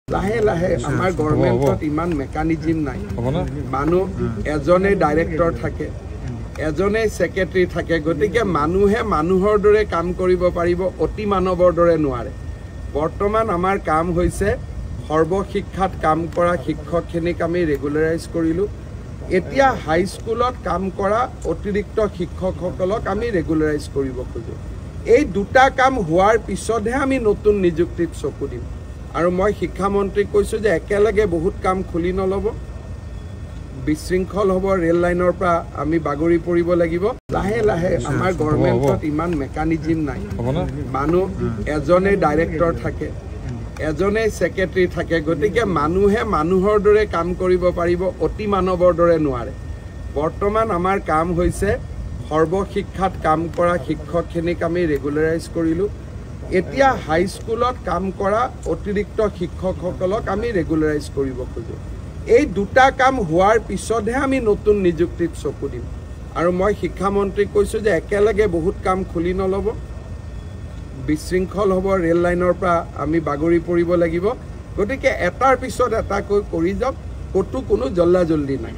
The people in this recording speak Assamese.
লাহে লাহে আমাৰ গভৰ্ণমেণ্টত ইমান মেকানিজম নাই মানুহ এজনে ডাইৰেক্টৰ থাকে এজনে সেক্ৰেটাৰী থাকে গতিকে মানুহে মানুহৰ দৰে কাম কৰিব পাৰিব অতি মানৱৰ দৰে নোৱাৰে বৰ্তমান আমাৰ কাম হৈছে সৰ্বশিক্ষাত কাম কৰা শিক্ষকখিনিক আমি ৰেগুলাৰাইজ কৰিলো এতিয়া হাই স্কুলত কাম কৰা অতিৰিক্ত শিক্ষকসকলক আমি ৰেগুলাৰাইজ কৰিব খোজো এই দুটা কাম হোৱাৰ পিছতহে আমি নতুন নিযুক্তিত চকু দিম আৰু মই শিক্ষামন্ত্ৰীক কৈছো যে একেলগে বহুত কাম খুলি নলব বিশৃংখল হ'ব ৰেল লাইনৰ পৰা আমি বাগৰি পৰিব লাগিব লাহে লাহে আমাৰ গভৰ্ণমেণ্টত ইমান মেকানিজম নাই মানুহ এজনে ডাইৰেক্টৰ থাকে এজনে সেক্ৰেটাৰী থাকে গতিকে মানুহে মানুহৰ দৰে কাম কৰিব পাৰিব অতি মানৱৰ দৰে নোৱাৰে বৰ্তমান আমাৰ কাম হৈছে সৰ্বশিক্ষাত কাম কৰা শিক্ষকখিনিক আমি ৰেগুলাৰাইজ কৰিলো এতিয়া হাই স্কুলত কাম কৰা অতিৰিক্ত শিক্ষকসকলক আমি ৰেগুলাৰাইজ কৰিব খোজো এই দুটা কাম হোৱাৰ পিছতহে আমি নতুন নিযুক্তিত চকু দিম আৰু মই শিক্ষামন্ত্ৰীক কৈছো যে একেলগে বহুত কাম খুলি নলব বিশৃংখল হ'ব ৰেল লাইনৰ পৰা আমি বাগৰি পৰিব লাগিব গতিকে এটাৰ পিছত এটাকৈ কৰি যাওক ক'তো কোনো জল্লা জল্দি নাই